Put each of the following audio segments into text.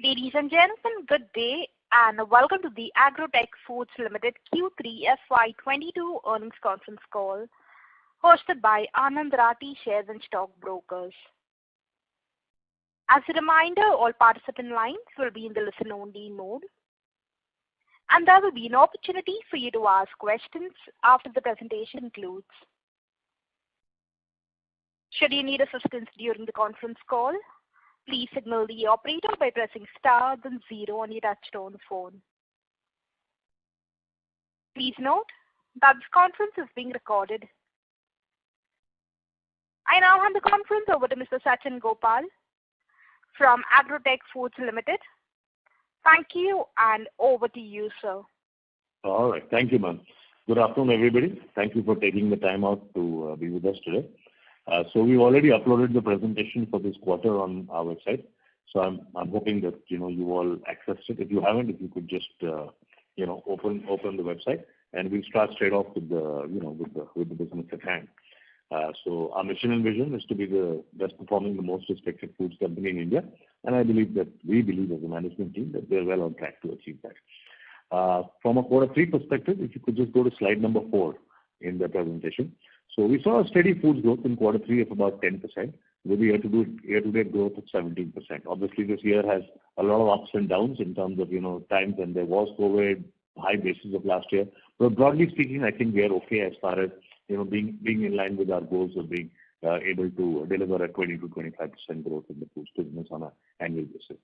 Ladies and gentlemen, good day and welcome to the Agro Tech Foods Limited Q3 FY22 Earnings Conference Call hosted by Anand Rathi Shares and Stock Brokers. As a reminder, all participant lines will be in the listen-only mode, and there will be an opportunity for you to ask questions after the presentation concludes. Should you need assistance during the conference call, please signal the operator by pressing star then 0 on your touchtone phone. Please note that this conference is being recorded. I now hand the conference over to Mr. Sachin Gopal from Agro Tech Foods Limited. Thank you, and over to you, sir. All right. Thank you, ma'am. Good afternoon, everybody. Thank you for taking the time out to be with us today. So we've already uploaded the presentation for this quarter on our website. So I'm hoping that you all accessed it. If you haven't, if you could just open the website, and we'll start straight off with the business at hand. So our mission and vision is to be the best performing, the most respected foods company in India, and we believe as a management team that we're well on track to achieve that. From a quarter 3 perspective, if you could just go to slide number 4 in the presentation. So we saw a steady foods growth in quarter 3 of about 10%, with the year-to-date growth of 17%. Obviously, this year has a lot of ups and downs in terms of times when there was COVID, high basis of last year. But broadly speaking, I think we are okay as far as being in line with our goals of being able to deliver a 20 to 25% growth in the foods business on an annual basis.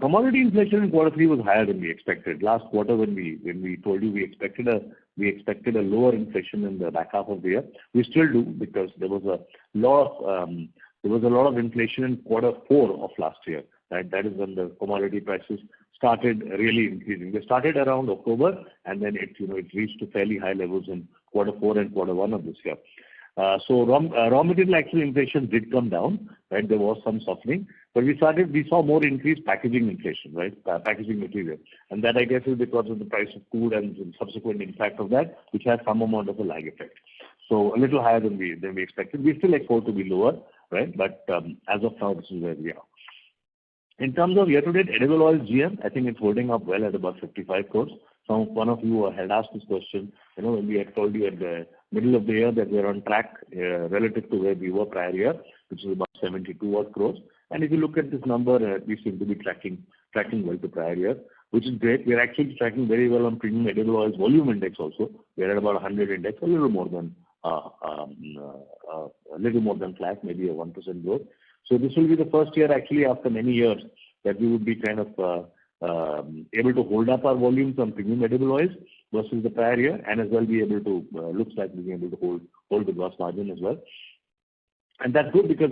Commodity inflation in quarter 3 was higher than we expected. Last quarter, when we told you we expected a lower inflation in the back half of the year, we still do, because there was a lot of inflation in quarter 4 of last year. Right? That is when the commodity prices started really increasing. They started around October, and then it reached to fairly high levels in quarter 4 and quarter 1 of this year. So raw material actually inflation did come down. Right? There was some softening, but we saw more increased packaging inflation, right? Packaging material, and that I guess is because of the price of food and subsequent impact of that, which has some amount of a lag effect. So a little higher than we expected. We still expect to be lower, right? But as of now, this is where we are. In terms of year-to-date edible oil GM, I think it's holding up well at about 55 crores. One of you had asked this question, when we had told you at the middle of the year that we're on track relative to where we were prior year, which is about 72 odd crores. And if you look at this number, we seem to be tracking well to prior year, which is great. We're actually tracking very well on premium edible oils volume index also. We're at about 100 index, a little more than flat, maybe a 1% growth. So this will be the first year actually after many years that we would be kind of able to hold up our volumes on premium edible oils versus the prior year, and as well be able to looks like we'll be able to hold the gross margin as well. And that's good, because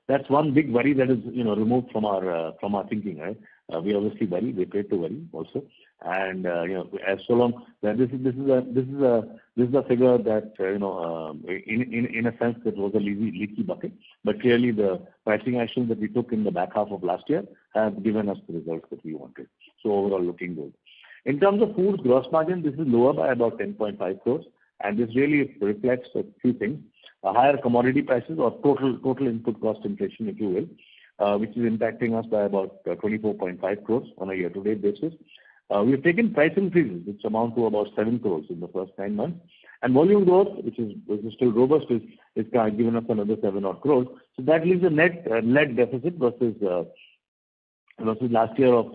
that's one big worry that is removed from our thinking, right? We obviously worry, we pay to worry also, and as so long that this is a figure that in a sense that was a leaky bucket, but clearly the pricing actions that we took in the back half of last year have given us the results that we wanted. So overall, looking good. In terms of foods gross margin, this is lower by about 10.5 crores, and this really reflects a few things. Higher commodity prices, or total input cost inflation, if you will, which is impacting us by about 24.5 crores on a year-to-date basis. We've taken price increases, which amount to about 7 crores in the first 9 months. And volume growth, which is still robust, is given us another 7 odd crores. So that leaves a net deficit versus last year of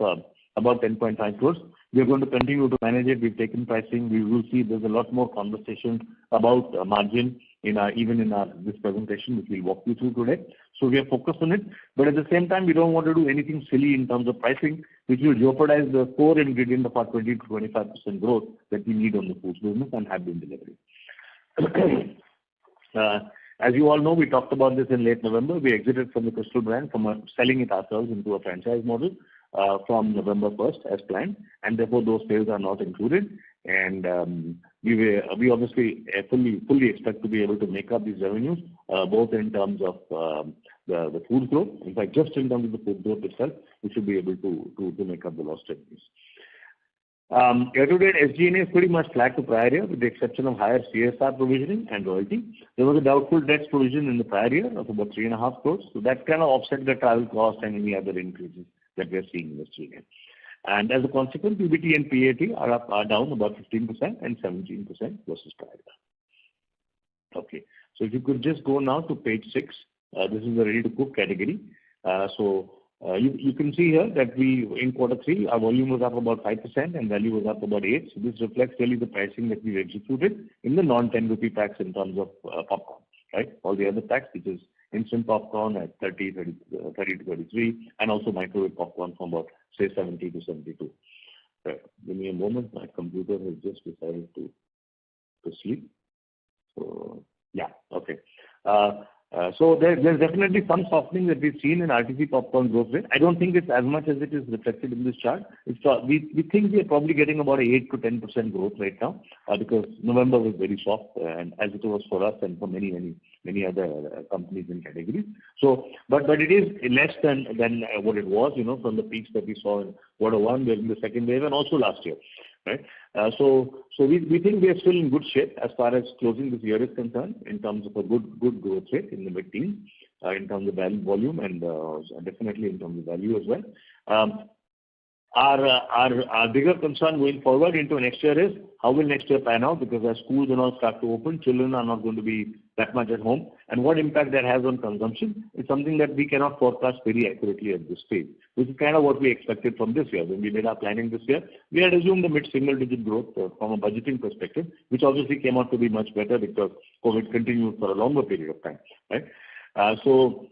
about 10.5 crores. We're going to continue to manage it. We've taken pricing. We will see there's a lot more conversation about margin even in this presentation, which we'll walk you through today. So we are focused on it, but at the same time, we don't want to do anything silly in terms of pricing, which will jeopardize the core ingredient of our 20 to 25% growth that we need on the foods business and have been delivering. As you all know, we talked about this in late November. We exited from the Crystal brand, from selling it ourselves into a franchise model from November 1st as planned, and therefore those sales are not included. And we obviously fully expect to be able to make up these revenues, both in terms of the food growth. In fact, just in terms of the food growth itself, we should be able to make up the lost revenues. Year-to-date SG&A is pretty much flat to prior year, with the exception of higher CSR provisioning and royalty. There was a doubtful debts provision in the prior year of about 3.5 crores, so that kind of offset the travel cost and any other increases that we are seeing in this region. And as a consequence, PBT and PAT are down about 15% and 17% versus prior year. Okay, so if you could just go now to page 6, this is the ready-to-cook category. You can see here that in quarter 3, our volume was up about 5% and value was up about 8%. So this reflects really the pricing that we executed in the non-10 rupee packs in terms of popcorn, right? All the other packs, which is instant popcorn at 30 to 33, and also microwave popcorn from about, say, 70 to 72. Give me a moment. My computer has just decided to sleep. So, yeah, okay. So there's definitely some softening that we've seen in RTC popcorn growth rate. I don't think it's as much as it is reflected in this chart. We think we are probably getting about 8 to 10% growth right now because November was very soft, and as it was for us and for many other companies in categories. So, but it is less than what it was, from the peaks that we saw in quarter 1 during the second wave and also last year. Right. So we think we are still in good shape as far as closing this year is concerned in terms of a good growth rate in the mid-teens, in terms of volume and definitely in terms of value as well. Our bigger concern going forward into next year is how will next year pan out, because as schools and all start to open, children are not going to be that much at home, and what impact that has on consumption is something that we cannot forecast very accurately at this stage, which is kind of what we expected from this year. When we did our planning this year, we had assumed a mid-single-digit growth from a budgeting perspective, which obviously came out to be much better because COVID continued for a longer period of time, right? So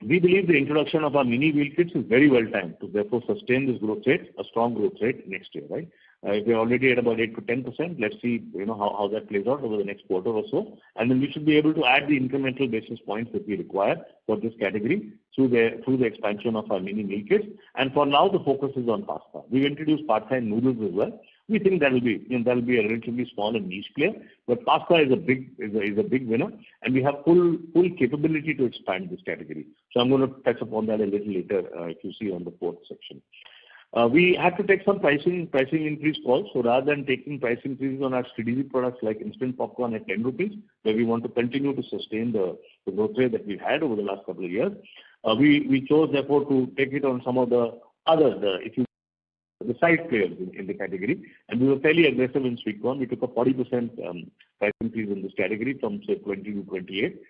we believe the introduction of our mini meal kits is very well timed to therefore sustain this growth rate, a strong growth rate next year, right? If we're already at about 8 to 10%, let's see, how that plays out over the next quarter or so, and then we should be able to add the incremental basis points that we require for this category through the expansion of our mini meal kits. And for now, the focus is on pasta. We've introduced part-time noodles as well. We think that will be a relatively small and niche player, but pasta is a big winner, and we have full capability to expand this category. So I'm going to touch upon that a little later if you see on the 4th section. We had to take some pricing increase calls. So rather than taking price increases on our strategic products like instant popcorn at 10 rupees, where we want to continue to sustain the growth rate that we've had over the last couple of years, we chose therefore to take it on some of the other, the side players in the category, and we were fairly aggressive in sweet corn. We took a 40% price increase in this category from say 20 to 28.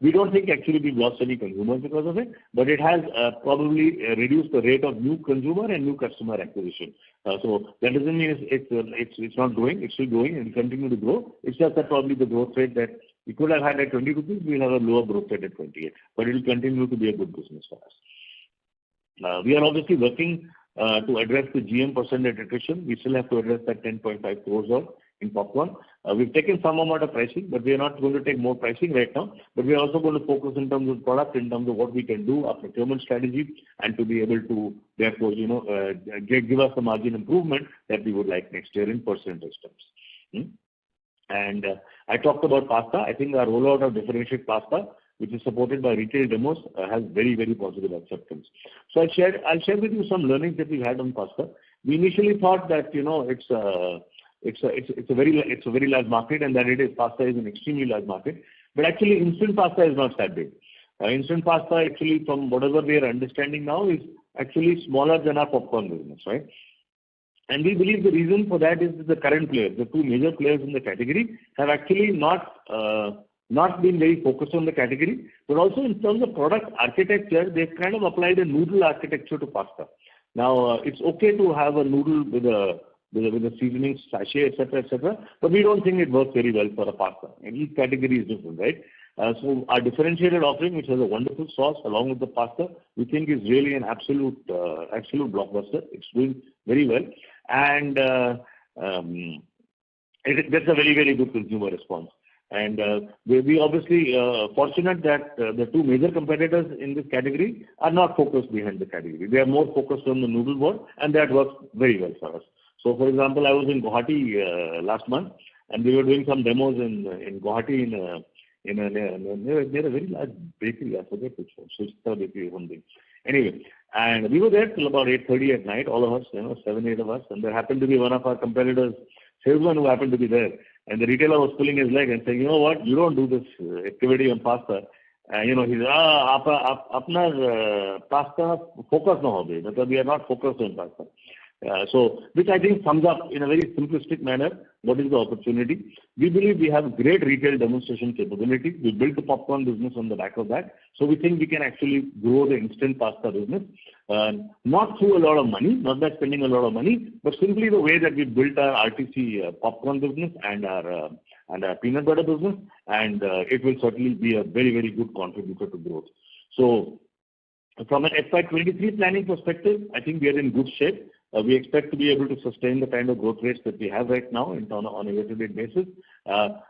We don't think actually we've lost any consumers because of it, but it has probably reduced the rate of new consumer and new customer acquisition. So that doesn't mean it's not growing. It's still growing and will continue to grow. It's just that probably the growth rate that we could have had at 20 rupees, we'll have a lower growth rate at 28, but it will continue to be a good business for us. We are obviously working to address the GM percentage attrition. We still have to address that 10.5 crores out in popcorn. We've taken some amount of pricing, but we are not going to take more pricing right now. But we are also going to focus in terms of product, in terms of what we can do, our procurement strategy, and to be able to therefore, give us the margin improvement that we would like next year in percentage terms. And I talked about pasta. I think our rollout of differentiated pasta, which is supported by retail demos, has very, very positive acceptance. So I'll share with you some learnings that we had on pasta. We initially thought that it's a very large market, and that it is. Pasta is an extremely large market, but actually instant pasta is not that big. Instant pasta actually, from whatever we are understanding now, is actually smaller than our popcorn business, right? And we believe the reason for that is that the current players, the two major players in the category, have actually not been very focused on the category, but also in terms of product architecture, they've kind of applied a noodle architecture to pasta. Now, it's okay to have a noodle with a seasoning sachet, etc., but we don't think it works very well for a pasta. And each category is different, right? So our differentiated offering, which has a wonderful sauce along with the pasta, we think is really an absolute blockbuster. It's doing very well, and it gets a very, very good consumer response. And we obviously fortunate that the two major competitors in this category are not focused behind the category. They are more focused on the noodle board, and that works very well for us. So, for example, I was in Guwahati last month, and we were doing some demos in Guwahati near a very large bakery. I forget which one, Suchita Bakery or something. Anyway, and we were there till about 8:30 at night, all of us, 7, 8 of us, and there happened to be one of our competitors, salesman, who happened to be there. And the retailer was pulling his leg and saying, you know what, you don't do this activity on pasta. He's apna pasta focus no hobe, because we are not focused on pasta. So, which I think sums up in a very simplistic manner what is the opportunity. We believe we have great retail demonstration capability. We built the popcorn business on the back of that. So we think we can actually grow the instant pasta business, not through a lot of money, not by spending a lot of money, but simply the way that we built our RTC popcorn business and our peanut butter business, and it will certainly be a very, very good contributor to growth. So from an FY23 planning perspective, I think we are in good shape. We expect to be able to sustain the kind of growth rates that we have right now on a year-to-date basis.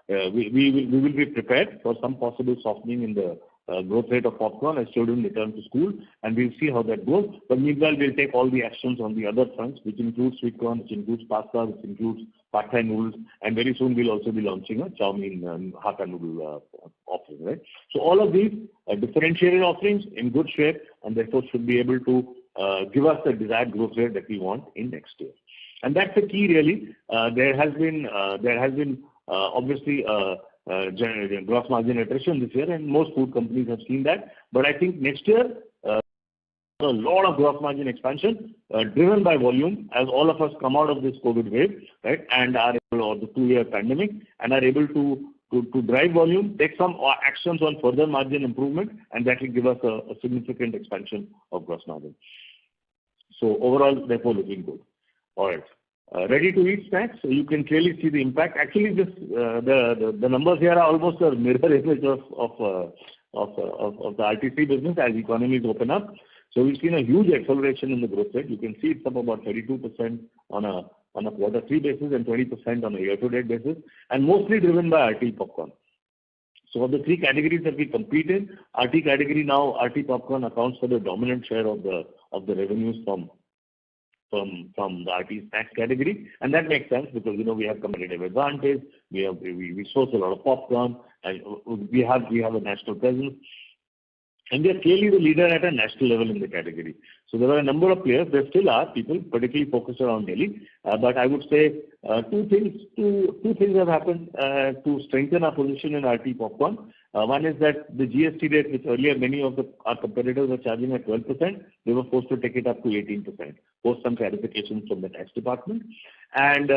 We will be prepared for some possible softening in the growth rate of popcorn as children return to school, and we'll see how that goes. But meanwhile, we'll take all the actions on the other fronts, which includes sweet corn, which includes pasta, which includes pad thai noodles, and very soon we'll also be launching a chow mein hakka noodle offering, right? So all of these differentiated offerings in good shape, and therefore should be able to give us the desired growth rate that we want in next year. And that's the key, really. There has been obviously gross margin attrition this year, and most food companies have seen that. But I think next year, a lot of gross margin expansion driven by volume, as all of us come out of this COVID wave, right, and are able, or the 2-year pandemic, and are able to drive volume, take some actions on further margin improvement, and that will give us a significant expansion of gross margin. So overall, therefore, looking good. All right. Ready-to-eat snacks, so you can clearly see the impact. Actually, this the numbers here are almost a mirror image of the RTC business as economies open up. So we've seen a huge acceleration in the growth rate. You can see it's up about 32% on a quarter 3 basis and 20% on a year-to-date basis, and mostly driven by RT popcorn. So of the 3 categories that we compete in, RT category now, RT popcorn accounts for the dominant share of the revenues from the RT snacks category, and that makes sense because we have competitive advantage. We source a lot of popcorn, and we have a national presence, and we are clearly the leader at a national level in the category. So there are a number of players. There still are people particularly focused around Delhi, but I would say two things have happened to strengthen our position in RT popcorn. One is that the GST rate, which earlier many of our competitors were charging at 12%, they were forced to take it up to 18%, post some clarifications from the tax department. And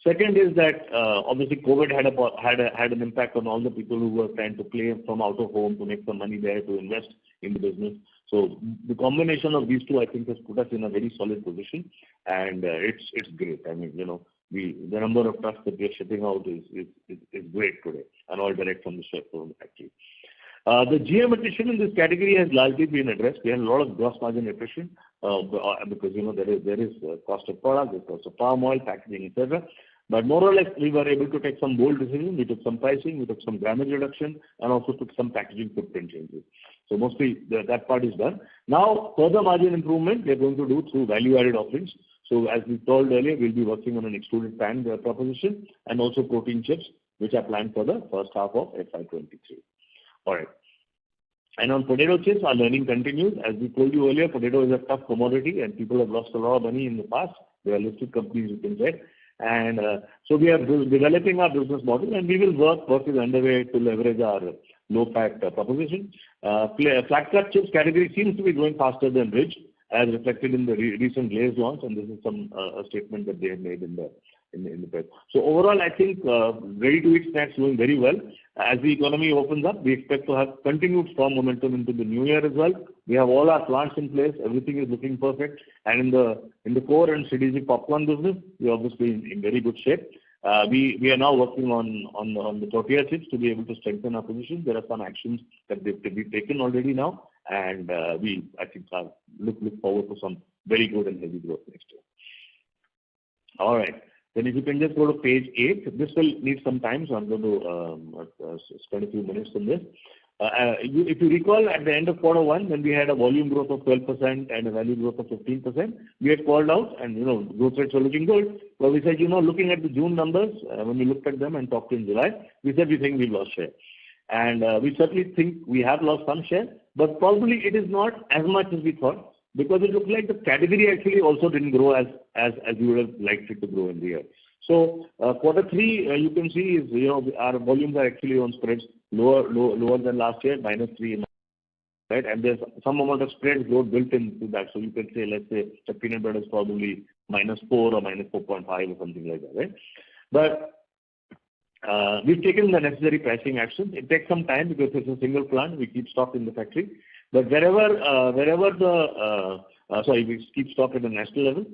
second is that obviously COVID had an impact on all the people who were trying to play from out of home to make some money there to invest in the business. So the combination of these two, I think, has put us in a very solid position, and it's great. I mean, the number of trucks that we are shipping out is great today, and all direct from the chef from the factory. The GM attrition in this category has largely been addressed. We had a lot of gross margin attrition because there is cost of product, there's cost of palm oil, packaging, etc. But more or less, we were able to take some bold decisions. We took some pricing, we took some grammage reduction, and also took some packaging footprint changes. So mostly that part is done. Now, further margin improvement we are going to do through value-added offerings. So as we told earlier, we'll be working on an extruded pan proposition and also protein chips, which are planned for the first half of FY23. All right. And on potato chips, our learning continues. As we told you earlier, potato is a tough commodity, and people have lost a lot of money in the past. They are listed companies, you can say. And so we are developing our business model, and we will work is underway to leverage our low-fat proposition. Flat-cut chips category seems to be growing faster than rich, as reflected in the recent Lay's launch, and this is a statement that they have made in the press. So overall, I think ready-to-eat snacks doing very well. As the economy opens up, we expect to have continued strong momentum into the new year as well. We have all our plants in place. Everything is looking perfect. And in the core and strategic popcorn business, we are obviously in very good shape. We are now working on the tortilla chips to be able to strengthen our position. There are some actions that we've taken already now, and I think look forward to some very good and heavy growth next year. All right. Then if you can just go to page 8, this will need some time, so I'm going to spend a few minutes on this. If you recall, at the end of quarter 1, when we had a volume growth of 12% and a value growth of 15%, we had called out, and growth rates were looking good. But we said, looking at the June numbers, when we looked at them and talked in July, we said we think we've lost share. And we certainly think we have lost some share, but probably it is not as much as we thought, because it looked like the category actually also didn't grow as we would have liked it to grow in the year. So quarter 3, you can see is our volumes are actually on spreads lower than last year, -3, right? And there's some amount of spread growth built into that. So you can say, let's say, the peanut butter is probably -4 or -4.5 or something like that, right? But we've taken the necessary pricing action. It takes some time because it's a single plant. We keep stock in the factory. But we keep stock at the national level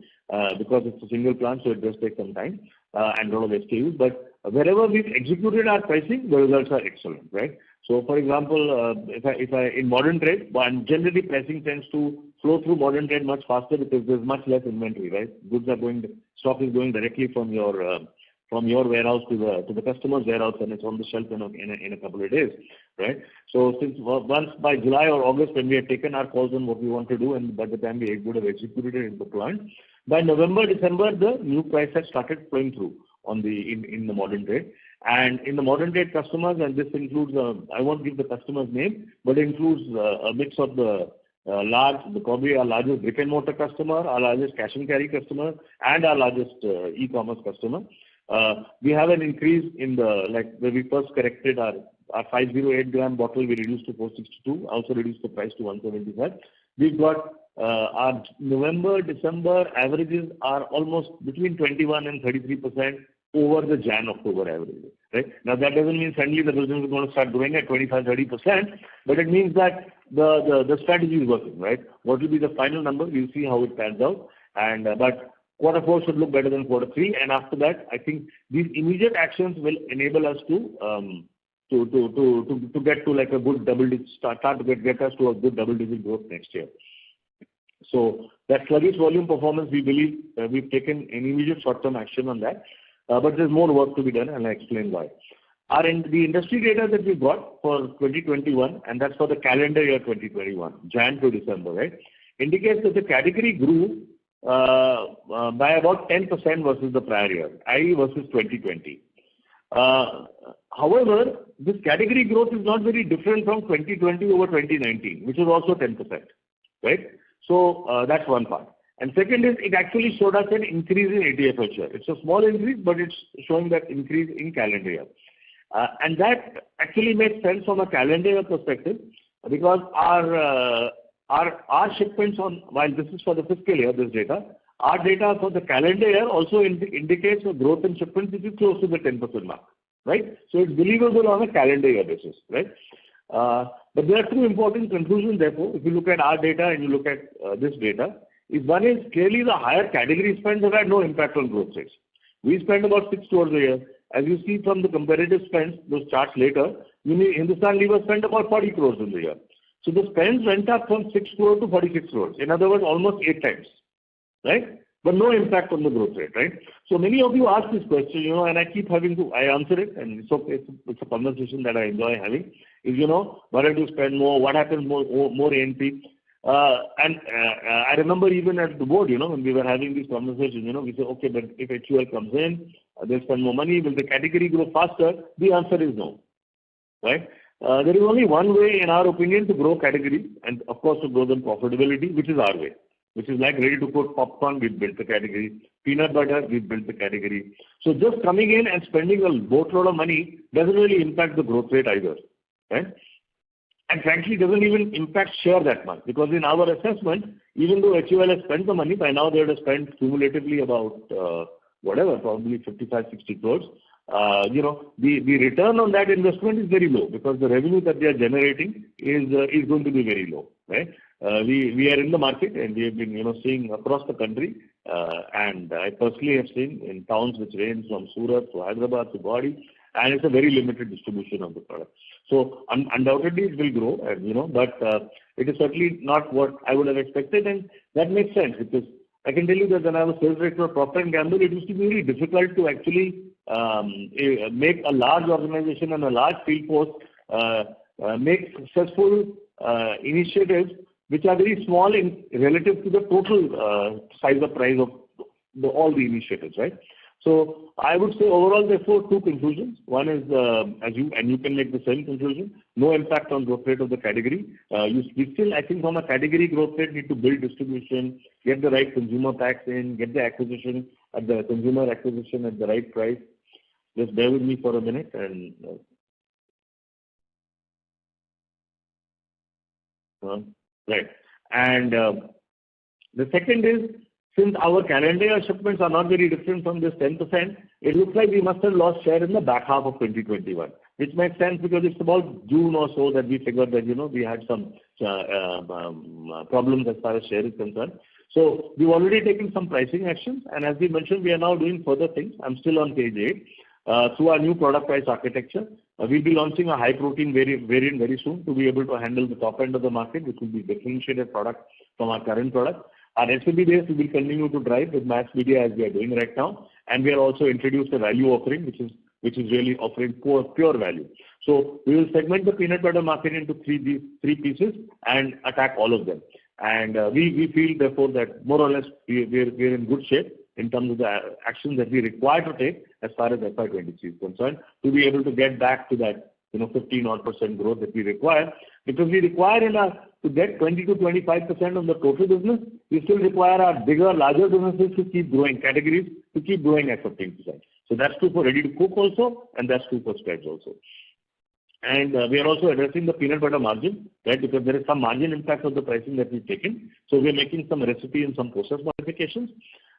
because it's a single plant, so it does take some time and a lot of SKUs. But wherever we've executed our pricing, the results are excellent, right? So, for example, if I in modern trade, and generally pricing tends to flow through modern trade much faster because there's much less inventory, right? Stock is going directly from your warehouse to the customer's warehouse, and it's on the shelf in a couple of days, right? So since once by July or August, when we had taken our calls on what we want to do, and by the time we would have executed it in the plant, by November, December, the new price has started flowing through in the modern trade. And in the modern trade customers, and this includes, I won't give the customer's name, but it includes a mix of probably our largest brick and mortar customer, our largest cash and carry customer, and our largest e-commerce customer. We have an increase in where we first corrected our 508 gram bottle, we reduced to 462, also reduced the price to 175. We've got our November, December averages are almost between 21 and 33% over the Jan-October averages, right? Now that doesn't mean suddenly the business is going to start growing at 25-30%, but it means that the strategy is working, right? What will be the final number? We'll see how it pans out. But quarter 4 should look better than quarter 3, and after that, I think these immediate actions will enable us to get to like a good double-digit get us to a good double-digit growth next year. So that sluggish volume performance, we believe we've taken an immediate short-term action on that, but there's more work to be done, and I'll explain why. The industry data that we got for 2021, and that's for the calendar year 2021, Jan to December, right, indicates that the category grew by about 10% versus the prior year, i.e. versus 2020. However, this category growth is not very different from 2020 over 2019, which is also 10%, right? So that's one part. And second is, it actually showed us an increase in ATF share. It's a small increase, but it's showing that increase in calendar year. And that actually makes sense from a calendar year perspective, because our shipments while this is for the fiscal year, this data, our data for the calendar year also indicates a growth in shipments which is close to the 10% mark, right? So it's believable on a calendar year basis, right? But there are two important conclusions, therefore, if you look at our data and you look at this data. One is clearly the higher category spends have had no impact on growth rates. We spend about 6 crores a year. As you see from the comparative spends, those charts later, Hindustan Lever spent about 40 crores in the year. So the spends went up from 6 crores to 46 crores. In other words, almost 8 times, right? But no impact on the growth rate, right? So many of you ask this question, and I keep I answer it, and it's okay. It's a conversation that I enjoy having. Is, why don't you spend more? What happens more A&P? And I remember even at the board, when we were having these conversations, we say, okay, but if HUL comes in, they'll spend more money. Will the category grow faster? The answer is no, right? There is only one way, in our opinion, to grow categories, and of course to grow them profitability, which is our way, which is like ready-to-cook popcorn. We've built the category. Peanut butter, we've built the category. So just coming in and spending a boatload of money doesn't really impact the growth rate either, right? And frankly, doesn't even impact share that much, because in our assessment, even though HUL has spent the money, by now they would have spent cumulatively about probably 55-60 crores. The return on that investment is very low, because the revenue that they are generating is going to be very low, right? We are in the market, and we have been seeing across the country, and I personally have seen in towns which range from Surat to Hyderabad to Bawadi, and it's a very limited distribution of the product. So undoubtedly it will grow, but it is certainly not what I would have expected, and that makes sense, because I can tell you that when I was sales director of Procter & Gamble, it used to be really difficult to actually make a large organization and a large field force make successful initiatives which are very small in relative to the total size of price of all the initiatives, right? So I would say overall, therefore, two conclusions. One is, you can make the same conclusion, no impact on growth rate of the category. We still, I think, from a category growth rate, need to build distribution, get the right consumer packs in, get the consumer acquisition at the right price. Just bear with me for a minute. And Right. And the second is, since our calendar year shipments are not very different from this 10%, it looks like we must have lost share in the back half of 2021, which makes sense because it's about June or so that we figured that, we had some problems as far as share is concerned. So we've already taken some pricing actions, and as we mentioned, we are now doing further things. I'm still on page 8. Through our new product price architecture, we'll be launching a high protein variant very soon to be able to handle the top end of the market, which will be differentiated product from our current product. Our SMB base we will continue to drive with mass media as we are doing right now, and we are also introduced a value offering which is really offering pure value. So we will segment the peanut butter market into three pieces and attack all of them. And we feel therefore that more or less we're in good shape in terms of the actions that we require to take as far as FY23 is concerned to be able to get back to that 15% growth that we require, because we require to get 20 to 25% of the total business, we still require our bigger, larger businesses to keep growing, categories to keep growing at 15%. So that's true for ready to cook also, and that's true for spreads also. And we are also addressing the peanut butter margin, right? Because there is some margin impact of the pricing that we've taken. So we are making some recipe and some process modifications.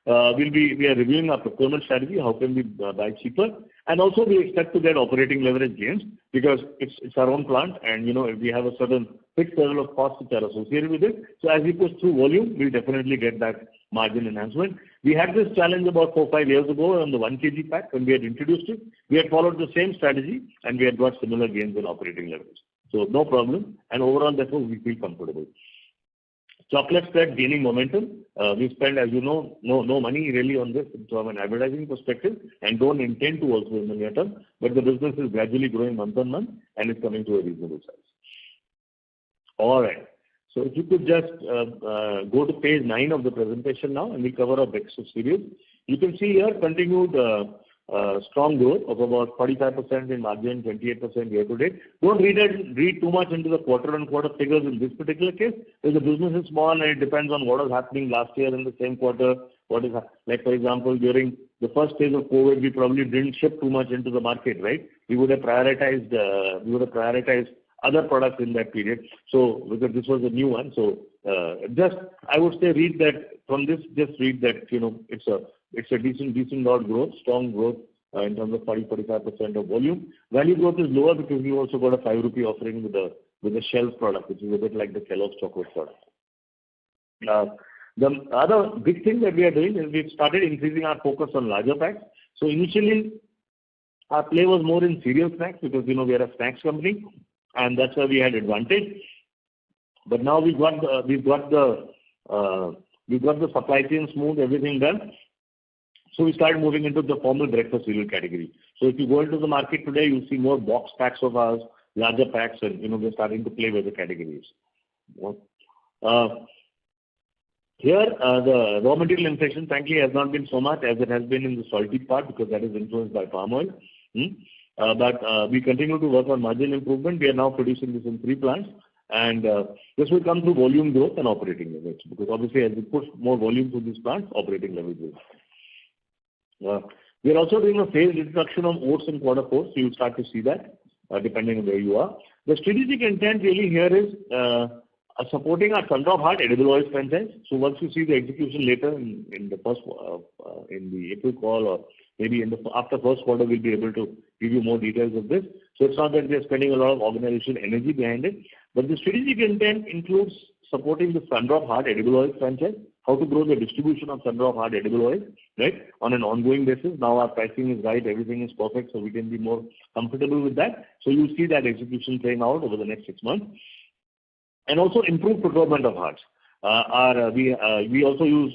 We are reviewing our procurement strategy. How can we buy cheaper? And also we expect to get operating leverage gains because it's our own plant, and we have a certain fixed level of costs which are associated with it. So as we push through volume, we'll definitely get that margin enhancement. We had this challenge about 4-5 years ago on the 1 kg pack when we had introduced it. We had followed the same strategy and we had got similar gains in operating leverage. So no problem, and overall therefore we feel comfortable. Chocolate spread gaining momentum. We spend, as you know, no money really on this from an advertising perspective, and don't intend to also in the near term. But the business is gradually growing month on month, and it's coming to a reasonable size. All right. So if you could just go to page 9 of the presentation now, and we cover our breakfast cereals. You can see here continued strong growth of about 45% in margin, 28% year to date. Don't read too much into the quarter-on-quarter figures in this particular case, because the business is small and it depends on what was happening last year in the same quarter. Like for example, during the first phase of COVID, we probably didn't ship too much into the market, right? We would have prioritized other products in that period. So because this was a new one, so I would say read that from this. Just read that it's a decent odd growth, strong growth in terms of 40-45% of volume. Value growth is lower because we also got a 5 rupee offering with the shelf product, which is a bit like the Kellogg's chocolate product. The other big thing that we are doing is we've started increasing our focus on larger packs. So initially, our play was more in cereal snacks because we are a snacks company, and that's where we had advantage. But now we've got the supply chain smooth, everything done. So we started moving into the formal breakfast cereal category. So if you go into the market today, you'll see more box packs of ours, larger packs, and we're starting to play with the categories. Here, the raw material inflation, frankly, has not been so much as it has been in the salty part because that is influenced by palm oil. But we continue to work on margin improvement. We are now producing this in 3 plants, and this will come through volume growth and operating leverage, because obviously as we push more volume through these plants, operating leverage will come. We are also doing a phased introduction of oats in quarter 4, so you'll start to see that depending on where you are. The strategic intent really here is supporting our Thunder of Heart edible oils franchise. So once you see the execution later in the April call, or maybe after first quarter, we'll be able to give you more details of this. So it's not that we are spending a lot of organization energy behind it, but the strategic intent includes supporting the Thunder of Heart edible oils franchise, how to grow the distribution of Thunder of Heart edible oils, right, on an ongoing basis. Now our pricing is right, everything is perfect, so we can be more comfortable with that. So you'll see that execution playing out over the next 6 months. And also improve procurement of hearts. We also use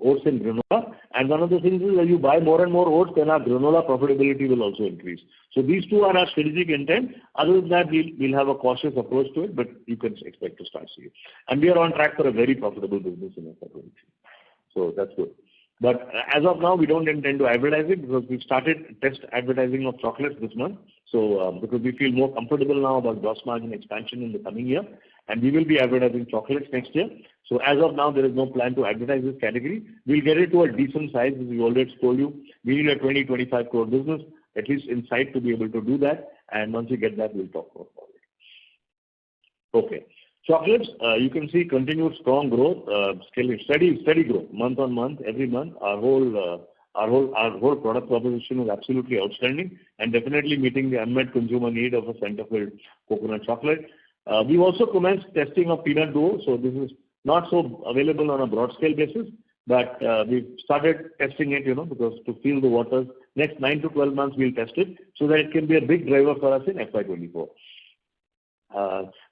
oats and granola, and one of the things is when you buy more and more oats, then our granola profitability will also increase. So these two are our strategic intent. Other than that, we'll have a cautious approach to it, but you can expect to start seeing it. And we are on track for a very profitable business in FY23. So that's good. But as of now, we don't intend to advertise it because we started test advertising of chocolates this month. So because we feel more comfortable now about gross margin expansion in the coming year, and we will be advertising chocolates next year. So as of now, there is no plan to advertise this category. We'll get it to a decent size, as we already told you. We need a 20-25 crore business, at least in sight, to be able to do that. And once we get that, we'll talk about it. Okay. Chocolates, you can see continued strong growth, steady growth, month on month, every month. Our whole product proposition is absolutely outstanding and definitely meeting the unmet consumer need of a center-filled coconut chocolate. We've also commenced testing of peanut duo, so this is not so available on a broad scale basis, but we've started testing it, because to feel the waters. Next 9 to 12 months we'll test it so that it can be a big driver for us in FY24.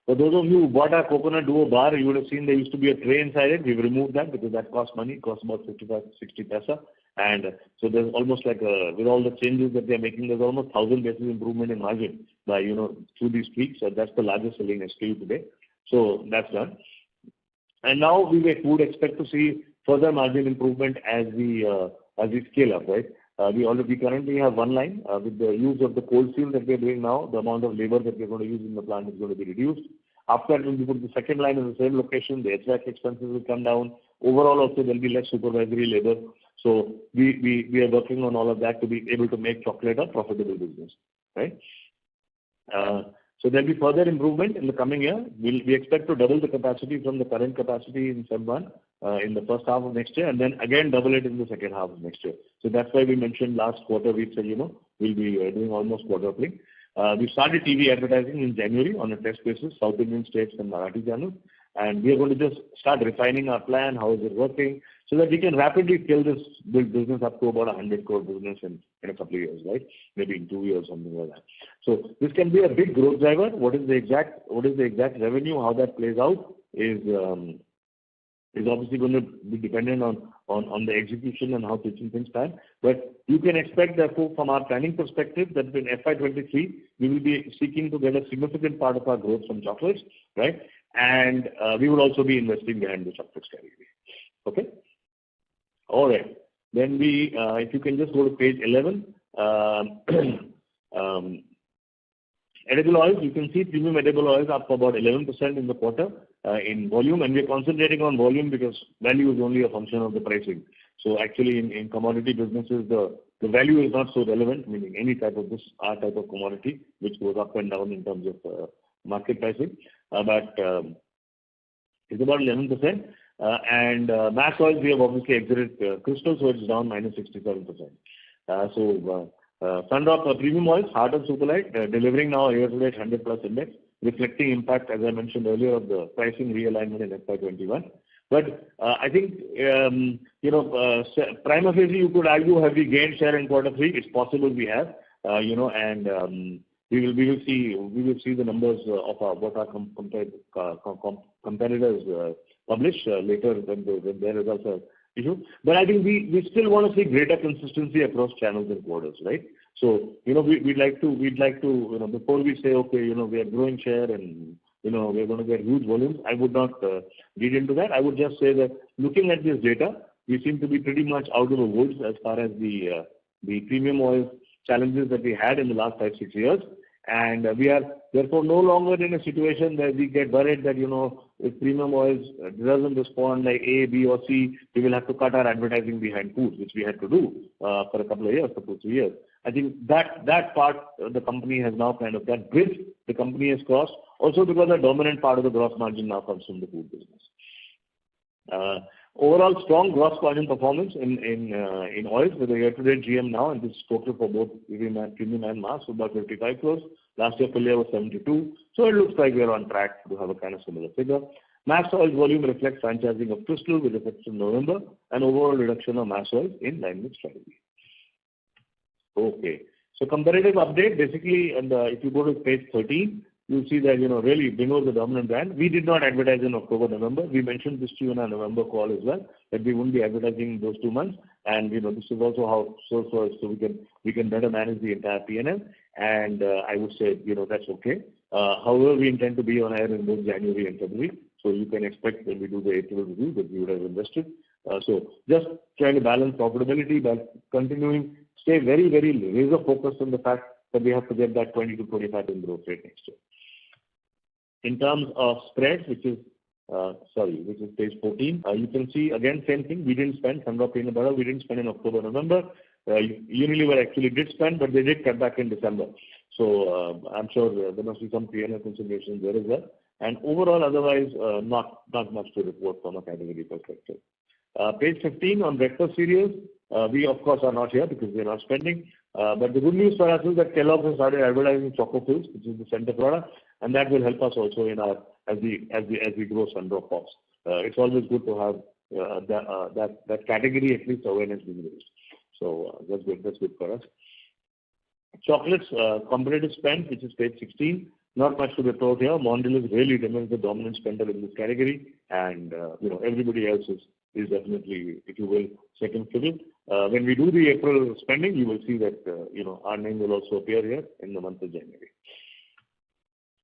For those of you who bought our coconut duo bar, you would have seen there used to be a tray inside it. We've removed that because that costs money. It costs about 55-60 paisa. And so there's almost like with all the changes that they're making, there's almost 1,000 basis improvement in margin by, through these tweaks. So that's the largest selling SKU today. So that's done. And now we would expect to see further margin improvement as we scale up, right? We currently have one line with the use of the cold seal that we're doing now. The amount of labor that we're going to use in the plant is going to be reduced. After that, when we put the second line in the same location, the HVAC expenses will come down. Overall, also there'll be less supervisory labor. So we are working on all of that to be able to make chocolate a profitable business, right? So there'll be further improvement in the coming year. We expect to double the capacity from the current capacity in Feb 1 in the first half of next year, and then again double it in the second half of next year. So that's why we mentioned last quarter we said, we'll be doing almost quadrupling. We started TV advertising in January on a test basis, South Indian states and Marathi channels, and we are going to just start refining our plan, how is it working, so that we can rapidly scale this business up to about 100 crore business in a couple of years, right? Maybe in 2 years, something like that. So this can be a big growth driver. What is the exact revenue? How that plays out is obviously going to be dependent on the execution and how things plan. But you can expect, therefore, from our planning perspective, that in FY23 we will be seeking to get a significant part of our growth from chocolates, right? And we will also be investing behind the chocolates category. Okay. All right. Then if you can just go to page 11, edible oils, you can see premium edible oils up about 11% in the quarter in volume, and we're concentrating on volume because value is only a function of the pricing. So actually in commodity businesses, the value is not so relevant, meaning any type of our type of commodity, which goes up and down in terms of market pricing. But it's about 11%. And mass oils, we have obviously exited crystal, so it's down minus 67%. Sundrop premium oils, hard and super light, delivering now year-to-date 100+ index, reflecting impact, as I mentioned earlier, of the pricing realignment in FY21. But I think, prima facie, you could argue, have we gained share in quarter 3? It's possible we have, and we will see the numbers of what our competitors publish later when their results are issued. But I think we still want to see greater consistency across channels and quarters, right? So we'd like to before we say okay, we are growing share and we're going to get huge volumes, I would not read into that. I would just say that looking at this data, we seem to be pretty much out of the woods as far as the premium oil challenges that we had in the last 5-6 years. And we are therefore no longer in a situation where we get worried that, if premium oils doesn't respond like A, B or C, we will have to cut our advertising behind food, which we had to do for a couple of years, for 2-3 years. I think that part the company has now that bridge the company has crossed, also because a dominant part of the gross margin now comes from the food business. Overall strong gross margin performance in oils with a year-to-date GM now, and this is total for both premium and mass, about 55 crores. Last year full year was 72. So it looks like we are on track to have a kind of similar figure. Mass oil volume reflects franchising of Crystal with effect in November and overall reduction of mass oil in line with strategy. Okay. So comparative update, basically, and if you go to page 13, you'll see that, really Bingo is the dominant brand. We did not advertise in October, November. We mentioned this to you in our November call as well, that we wouldn't be advertising those 2 months. And, this is also how, so we can better manage the entire P&L. And I would say, that's okay. However, we intend to be on air in both January and February. So you can expect when we do the April review that we would have invested. So just trying to balance profitability by continuing, stay very, very razor focused on the fact that we have to get that 20 to 25 in growth rate next year. In terms of spreads, which is page 14, you can see again same thing. We didn't spend Sundrop peanut butter. We didn't spend in October, November. Unilever actually did spend, but they did cut back in December. So I'm sure there must be some P&L considerations there as well. And overall, otherwise, not much to report from a category perspective. Page 15 on breakfast cereals. We of course are not here because we are not spending. But the good news for us is that Kellogg has started advertising Choco Foods, which is the center product, and that will help us also in our as we grow Sun-Drop Pops. It's always good to have that category at least awareness being raised. So that's good. That's good for us. Chocolates, competitive spend, which is page 16. Not much to report here. Mondelez really remains the dominant spender in this category, and everybody else is definitely, if you will, second fiddle. When we do the April spending, you will see that our name will also appear here in the month of January.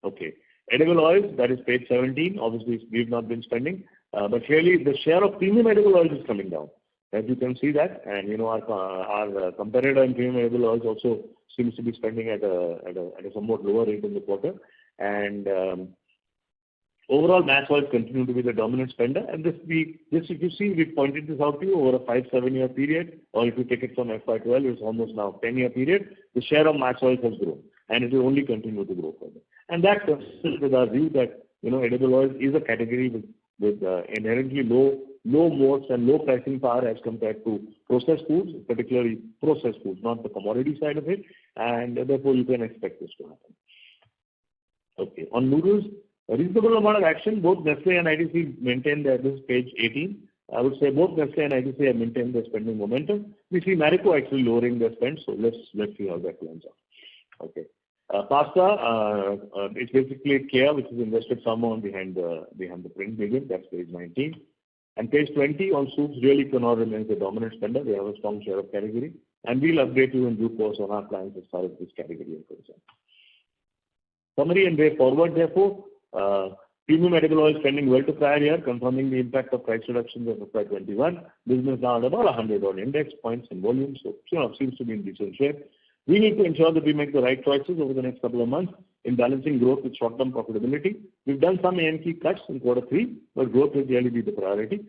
Okay, edible oils, that is page 17. Obviously, we've not been spending, but clearly the share of premium edible oils is coming down. As you can see that, and our competitor in premium edible oils also seems to be spending at a somewhat lower rate in the quarter, and overall mass oils continue to be the dominant spender. And this if you see, we pointed this out to you over a 5-7 year period, or if you take it from FY12, it's almost now 10-year period. The share of mass oils has grown, and it will only continue to grow further. And that consists with our view that edible oils is a category with inherently low moats and low pricing power as compared to processed foods, particularly processed foods, not the commodity side of it, and therefore you can expect this to happen. Okay, on noodles, a reasonable amount of action. Both Nestle and ITC maintained this is page 18. I would say both Nestle and ITC have maintained their spending momentum. We see Marico actually lowering their spend, so let's see how that plans out. Okay. Pasta, it's basically Kia, which is invested some amount behind the print medium. That's page 19. And page 20 on soups, really Knorr remains the dominant spender. They have a strong share of category, and we'll update you in due course on our plans as far as this category is concerned. Summary and way forward, therefore, premium edible oil spending well to prior year, confirming the impact of price reductions of FY21. Business now at about 100 on index points and volume, so seems to be in decent shape. We need to ensure that we make the right choices over the next couple of months in balancing growth with short-term profitability. We've done some A&P cuts in Q3, but growth will really be the priority.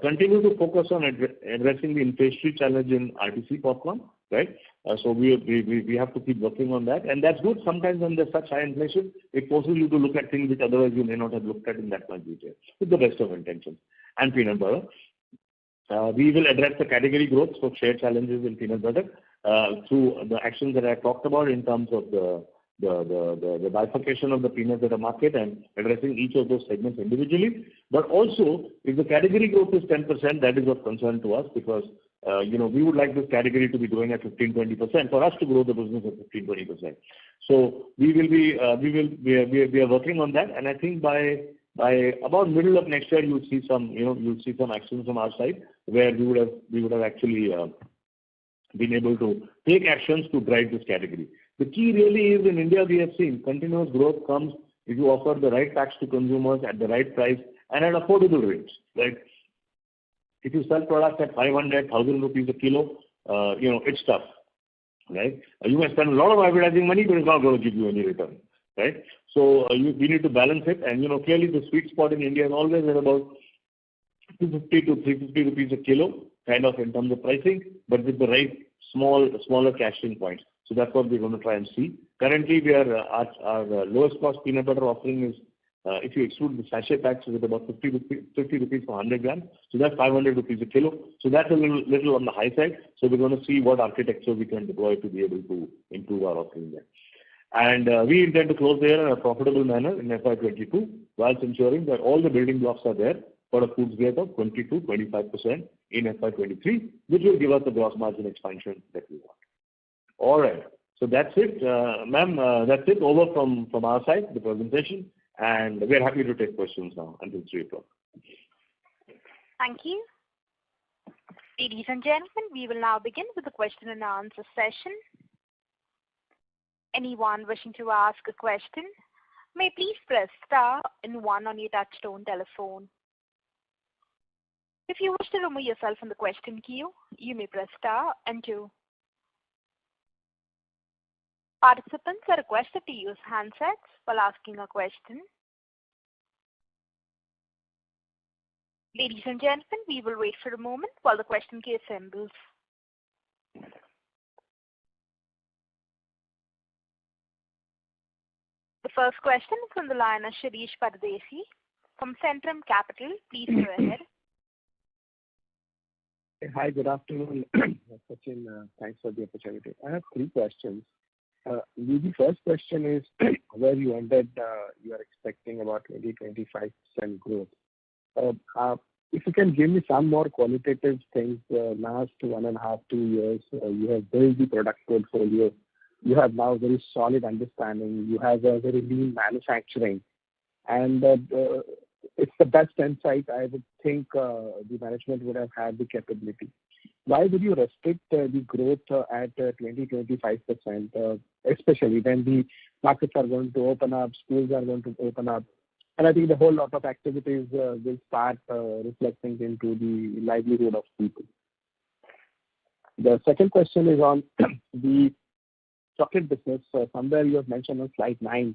Continue to focus on addressing the inflationary challenge in RTC popcorn, right? So we have to keep working on that, and that's good. Sometimes when there's such high inflation, it forces you to look at things which otherwise you may not have looked at in that much detail, with the best of intentions. And peanut butter. We will address the category growth for shared challenges in peanut butter through the actions that I talked about in terms of the bifurcation of the peanut butter market and addressing each of those segments individually. But also, if the category growth is 10%, that is of concern to us because we would like this category to be growing at 15-20% for us to grow the business at 15-20%. So we are working on that, and I think by about middle of next year, you'll see some actions from our side where we would have actually been able to take actions to drive this category. The key really is in India we have seen continuous growth comes if you offer the right packs to consumers at the right price and at affordable rates. Right? If you sell products at 500, 1,000 rupees a kilo, it's tough. Right? You may spend a lot of advertising money, but it's not going to give you any return. Right? So we need to balance it, and clearly the sweet spot in India is always at about 250 to 350 rupees a kilo, kind of in terms of pricing, but with the right smaller cash-in points. So that's what we're going to try and see. Currently, we are our lowest cost peanut butter offering is, if you exclude the sachet packs, is at about 50 rupees for 100 grams. So that's 500 rupees a kilo. So that's a little on the high side. So we're going to see what architecture we can deploy to be able to improve our offering there. And we intend to close the year in a profitable manner in FY22, whilst ensuring that all the building blocks are there for a foods growth of 20-25% in FY23, which will give us the gross margin expansion that we want. All right. So that's it, ma'am. That's it over from our side, the presentation, and we're happy to take questions now until 3 o'clock. Thank you. Ladies and gentlemen, we will now begin with the question and answer session. Anyone wishing to ask a question may please press star and 1 on your touchtone telephone. If you wish to remove yourself from the question queue, you may press star and 2. Participants are requested to use handsets while asking a question. Ladies and gentlemen, we will wait for a moment while the question queue assembles. The first question is from the line of Shirish Pardesi from Centrum Capital. Please go ahead. Hi, good afternoon. Sachin, thanks for the opportunity. I have three questions. The first question is where you ended, you are expecting about 20-25% growth. If you can give me some more qualitative things, last 1.5, 2 years, you have built the product portfolio. You have now very solid understanding. You have a very lean manufacturing. And it's the best insight I would think the management would have had the capability. Why would you restrict the growth at 20-25%, especially when the markets are going to open up, schools are going to open up, and I think the whole lot of activities will start reflecting into the livelihood of people. The second question is on the chocolate business. Somewhere you have mentioned on slide 9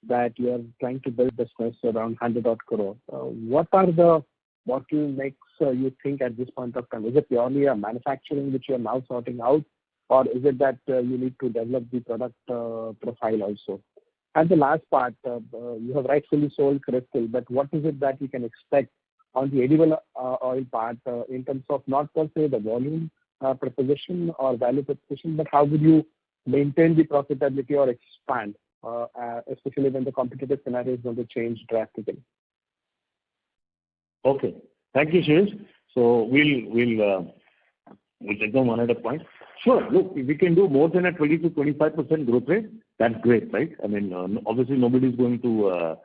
that you are trying to build business around 100 crore. What are the bottlenecks you think at this point of time? Is it purely a manufacturing which you are now sorting out, or is it that you need to develop the product profile also? And the last part, you have rightfully sold Crystal, but what is it that we can expect on the edible oil part in terms of not per se the volume proposition or value proposition, but how would you maintain the profitability or expand, especially when the competitive scenario is going to change drastically? Okay. Thank you, Shirish. So we'll take them one at a point. Sure. Look, if we can do more than a 20-25% growth rate, that's great, right? I mean, obviously nobody's going to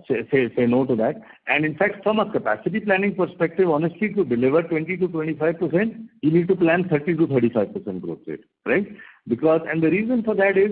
say no to that. And in fact, from a capacity planning perspective, honestly, to deliver 20-25%, you need to plan 30-35% growth rate, right? Because, and the reason for that is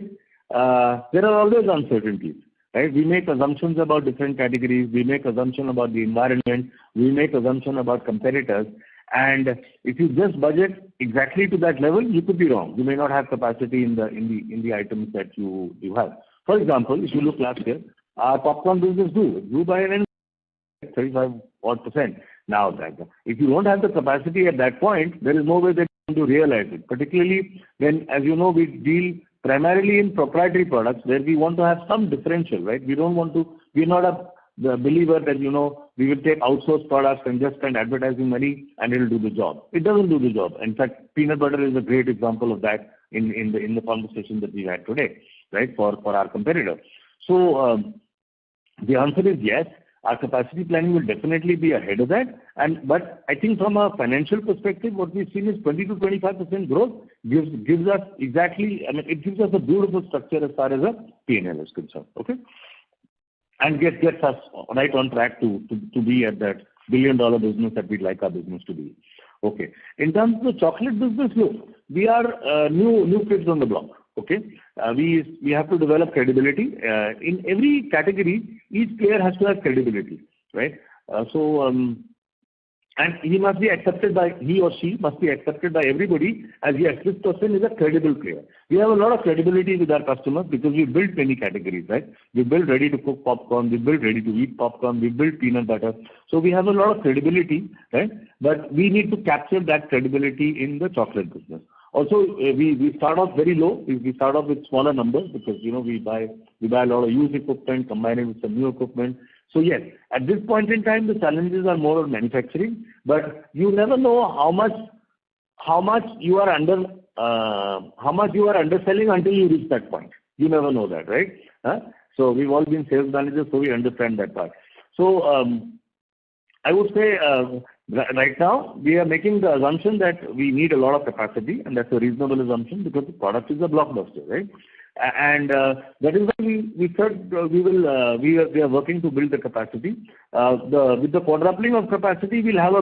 there are always uncertainties. Right? We make assumptions about different categories. We make assumptions about the environment. We make assumptions about competitors. And if you just budget exactly to that level, you could be wrong. You may not have capacity in the items that you have. For example, if you look last year, our popcorn business grew by an 35% Now, if you don't have the capacity at that point, there is no way that you're going to realize it. Particularly when, as you know, we deal primarily in proprietary products where we want to have some differential, right? We don't want to, we're not the believer that, we will take outsourced products and just spend advertising money and it'll do the job. It doesn't do the job. In fact, peanut butter is a great example of that in the conversation that we had today, right, for our competitor. So the answer is yes. Our capacity planning will definitely be ahead of that. But I think from a financial perspective, what we've seen is 20 to 25% growth gives us exactly, it gives us a beautiful structure as far as a P&L is concerned, okay? And gets us right on track to be at that billion-dollar business that we'd like our business to be. Okay. In terms of the chocolate business, look, we are new kids on the block. Okay, we have to develop credibility. In every category, each player has to have credibility, right? And he or she must be accepted by everybody as yes, this person is a credible player. We have a lot of credibility with our customers because we built many categories, right? We built ready-to-cook popcorn, we built ready-to-eat popcorn, we built peanut butter. So we have a lot of credibility, right? But we need to capture that credibility in the chocolate business. Also, we start off very low. We start off with smaller numbers because we buy a lot of used equipment, combine it with some new equipment. So yes, at this point in time, the challenges are more on manufacturing, but you never know how much you are underselling until you reach that point. You never know that, right? So we've all been sales managers, so we understand that part. So I would say right now we are making the assumption that we need a lot of capacity, and that's a reasonable assumption because the product is a blockbuster, right? And that is why we said we are working to build the capacity. With the quadrupling of capacity, we'll have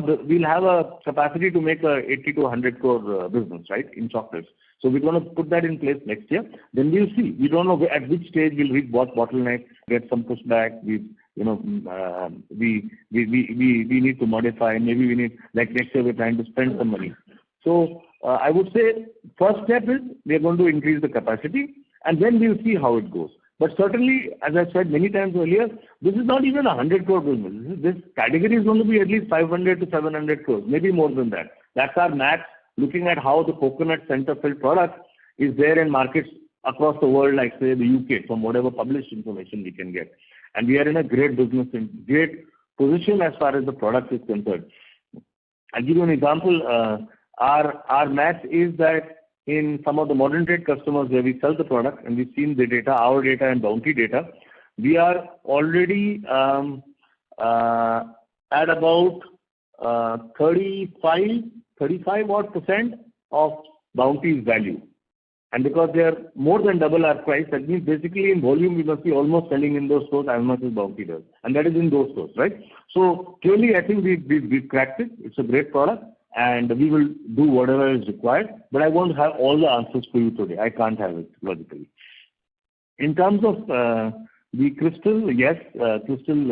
a capacity to make a 80 to 100 crore business, right, in chocolates. So we're going to put that in place next year. Then we'll see. We don't know at which stage we'll reach what bottleneck, get some pushback. We need to modify. Maybe we need, like next year we're trying to spend some money. So I would say first step is we are going to increase the capacity. And then we'll see how it goes. But certainly, as I said many times earlier, this is not even a 100 crore business. This category is going to be at least 500 to 700 crores, maybe more than that. That's our max, looking at how the coconut center-filled product is there in markets across the world, like say the UK, from whatever published information we can get. And we are in a great business and great position as far as the product is concerned. I'll give you an example. Our math is that in some of the modern trade customers where we sell the product, and we've seen the data, our data and Bounty data, we are already at about 35 odd percent of Bounty's value. And because they are more than double our price, that means basically in volume we must be almost selling in those stores as much as Bounty does. And that is in those stores, right? So clearly I think we've cracked it. It's a great product and we will do whatever is required. But I won't have all the answers for you today. I can't have it logically. In terms of the Crystal, yes, Crystal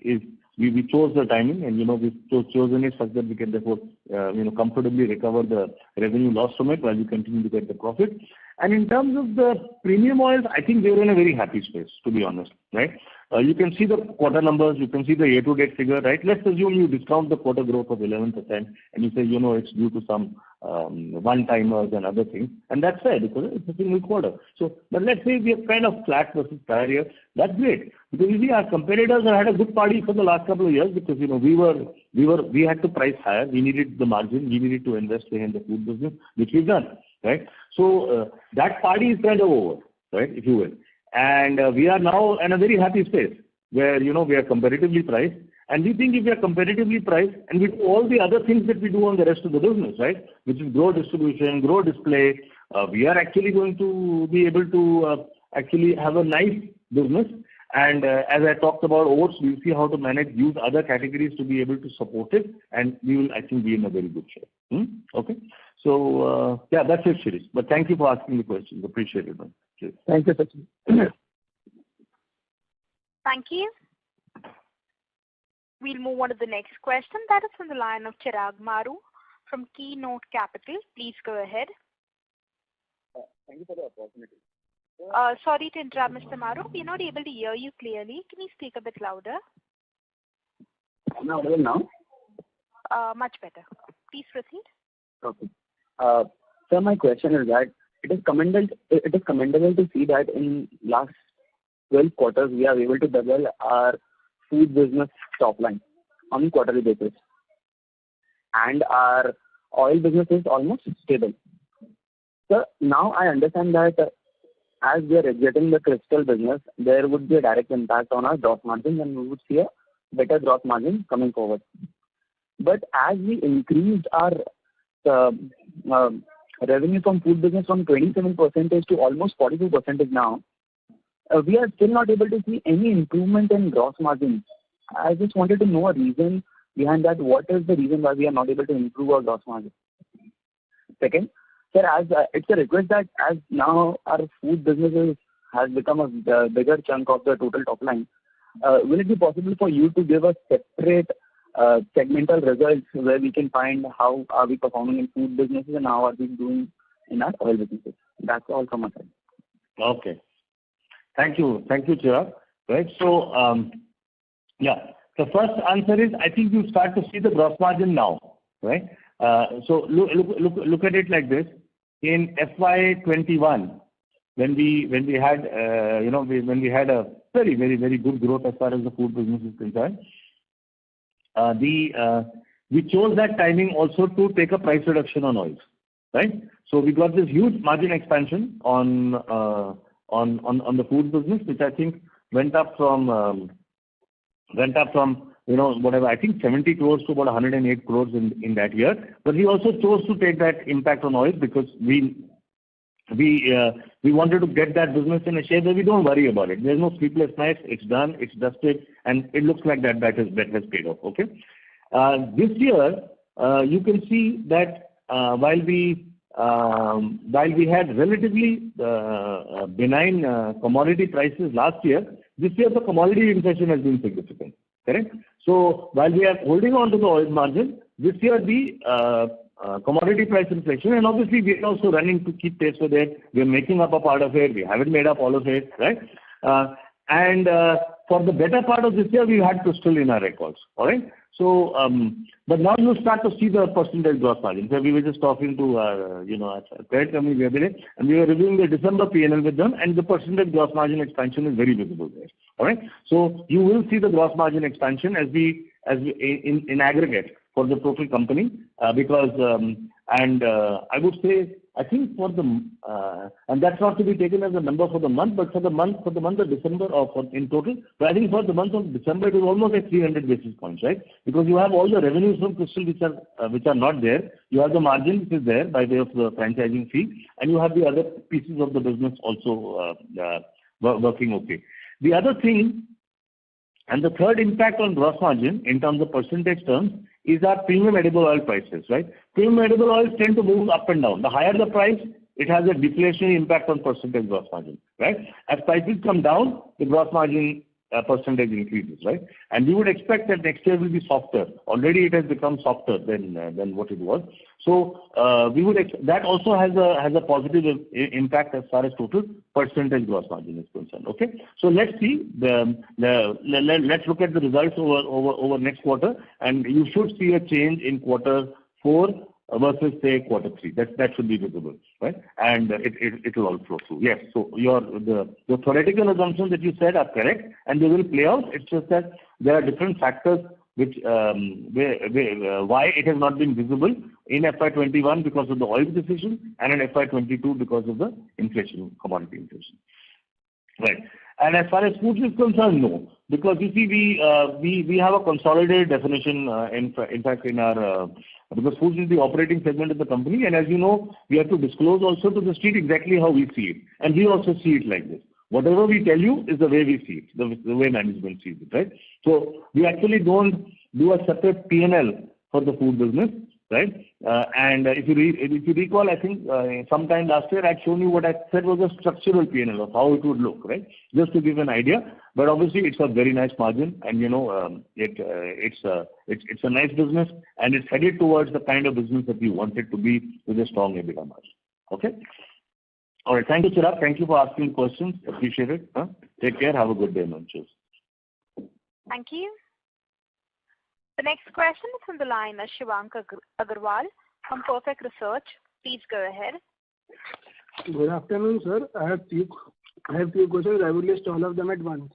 is, we chose the timing and, we've chosen it such that we can therefore, comfortably recover the revenue loss from it while we continue to get the profit. And in terms of the premium oils, I think they're in a very happy space, to be honest, right? You can see the quarter numbers, you can see the year-to-date figure, right? Let's assume you discount the quarter growth of 11% and you say, it's due to some one-timers and other things. And that's fair because it's a single quarter. So, but let's say we are kind of flat versus prior year. That's great. Because you see, our competitors have had a good party for the last couple of years because, we had to price higher. We needed the margin. We needed to invest in the food business, which we've done, right? So that party is kind of over, right, if you will. And we are now in a very happy space where, we are competitively priced. And we think if we are competitively priced and we do all the other things that we do on the rest of the business, right, which is grow distribution, grow display, we are actually going to be able to actually have a nice business. And as I talked about oats, we'll see how to use other categories to be able to support it. And we will, I think, be in a very good shape. Okay. So, that's it, Shirish. But thank you for asking the questions. Appreciate it, man. Cheers. Thank you, Sachin. Thank you. We'll move on to the next question. That is from the line of Chirag Maru from Keynote Capital. Please go ahead. Thank you for the opportunity. Sorry to interrupt, Mr. Maru. We're not able to hear you clearly. Can you speak a bit louder? Am I audible now? Much better. Please proceed. Okay. So my question is that it is commendable to see that in last 12 quarters we are able to double our food business top line on a quarterly basis. And our oil business is almost stable. So now I understand that as we are exiting the Crystal business, there would be a direct impact on our gross margin and we would see a better gross margin coming forward. But as we increased our revenue from food business from 27% to almost 42% now, we are still not able to see any improvement in gross margin. I just wanted to know a reason behind that. What is the reason why we are not able to improve our gross margin? Second, sir, as it's a request that as now our food business has become a bigger chunk of the total top line, will it be possible for you to give us separate segmental results where we can find how are we performing in food businesses and how are we doing in our oil businesses? That's all from my side. Okay. Thank you, Chirag. Right. So, the first answer is I think you start to see the gross margin now, right? So look at it like this. In FY21, when we had a very, very, very good growth as far as the food business is concerned, we chose that timing also to take a price reduction on oils, right? So we got this huge margin expansion on the food business, which I think went up from whatever, I think 70 crores to about 108 crores in that year. But we also chose to take that impact on oil because we wanted to get that business in a shape where we don't worry about it. There's no sleepless nights. It's done. It's dusted, and it looks like that has paid off. Okay. This year, you can see that while we had relatively benign commodity prices last year, this year the commodity inflation has been significant. Correct? So while we are holding on to the oil margin, this year the commodity price inflation, and obviously we are also running to keep pace with it. We are making up a part of it. We haven't made up all of it, right? And for the better part of this year, we had Crystal in our records. All right. So, but now you start to see the percentage gross margin. So we were just talking to a credit company the other day, and we were reviewing the December P&L with them, and the percentage gross margin expansion is very visible there. All right. So you will see the gross margin expansion as we in aggregate for the total company, because I would say, I think for the and that's not to be taken as a number for the month, but for the month of December or in total. But I think for the month of December it is almost like 300 basis points, right? Because you have all the revenues from Crystal which are not there. You have the margin which is there by way of the franchising fee, and you have the other pieces of the business also working okay. The other thing, and the third impact on gross margin in terms of percentage terms, is our premium edible oil prices, right? Premium edible oils tend to move up and down. The higher the price, it has a deflationary impact on percentage gross margin, right? As prices come down, the gross margin percentage increases, right? And we would expect that next year will be softer. Already it has become softer than what it was. So we would that also has a positive impact as far as total percentage gross margin is concerned. Okay, so let's see let's look at the results over next quarter, and you should see a change in quarter 4 versus say quarter 3. That should be visible, right? And it will all flow through. Yes. So the theoretical assumptions that you said are correct, and they will play out. It's just that there are different factors which why it has not been visible in FY21 because of the oil decision, and in FY22 because of the inflation, commodity inflation. Right. And as far as foods is concerned, no, because you see we have a consolidated definition in fact in our because foods is the operating segment of the company, and as you know, we have to disclose also to the street exactly how we see it, and we also see it like this. Whatever we tell you is the way we see it, the way management sees it, right? So we actually don't do a separate P&L for the food business, right? And if you recall, I think sometime last year I'd shown you what I said was a structural P&L of how it would look, right? Just to give an idea. But obviously it's a very nice margin, and it's a nice business, and it's headed towards the kind of business that we want it to be with a strong EBITDA margin. Okay. All right. Thank you, Chirag. Thank you for asking questions. Appreciate it. Take care. Have a good day, man. Cheers. Thank you. The next question is from the line of Shivank Agarwal from Perfect Research. Please go ahead. Good afternoon, sir. I have few questions. I will list all of them at once.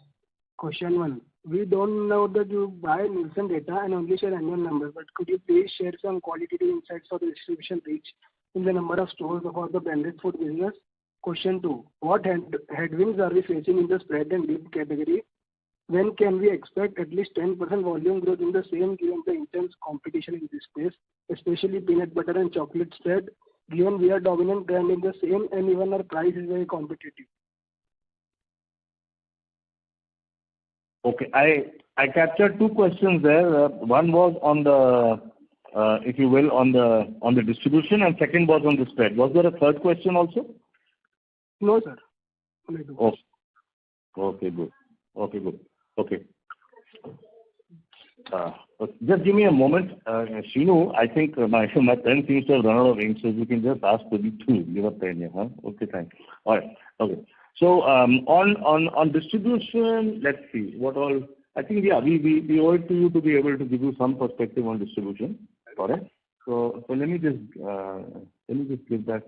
Question 1. We don't know that you buy Nielsen data and only share annual numbers, but could you please share some qualitative insights for the distribution reach in the number of stores for the branded food business? Question 2. What headwinds are we facing in the spread and dip category? When can we expect at least 10% volume growth in the same given the intense competition in this space, especially peanut butter and chocolate spread, given we are dominant brand in the same and even our price is very competitive? Okay, I captured 2 questions there. One was on the, if you will, on the distribution, and second was on the spread. Was there a third question also? No, sir. Oh, okay, good. Okay, good. Okay. Just give me a moment. Shinu, I think my pen seems to have run out of ink, so if you can just ask Pradeep to give a pen here. Huh? Okay, thanks. All right. Okay. So on distribution, let's see what all. I think we owe it to you to be able to give you some perspective on distribution. Correct. So let me just give that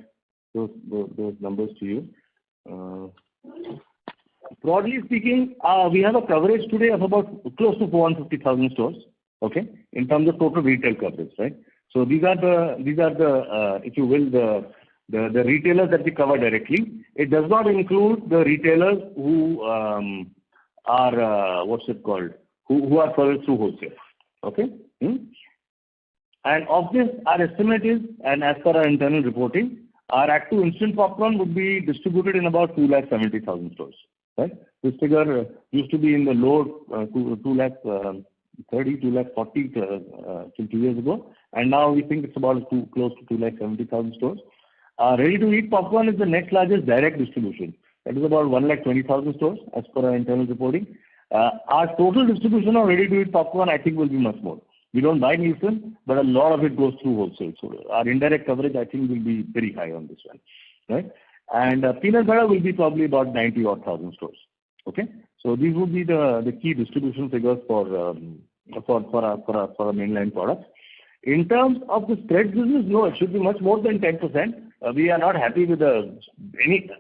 those numbers to you. Broadly speaking, we have a coverage today of about close to 450,000 stores. Okay, in terms of total retail coverage, right? So these are the if you will the retailers that we cover directly. It does not include the retailers who are what's it called? Who are serviced through wholesale. Okay. And of this, our estimate is, and as per our internal reporting, our Active Instant Popcorn would be distributed in about 270,000 stores. Right? This figure used to be in the low 230, 240 till 2 years ago, and now we think it's about close to 270,000 stores. Ready-to-eat popcorn is the next largest direct distribution. That is about 120,000 stores as per our internal reporting. Our total distribution of ready-to-eat popcorn, I think, will be much more. We don't buy Nielsen, but a lot of it goes through wholesale. So our indirect coverage, I think, will be very high on this one, right? And peanut butter will be probably about 90,000 stores. Okay, so these would be the key distribution figures for for our mainline products. In terms of the spread business, no, it should be much more than 10%. We are not happy with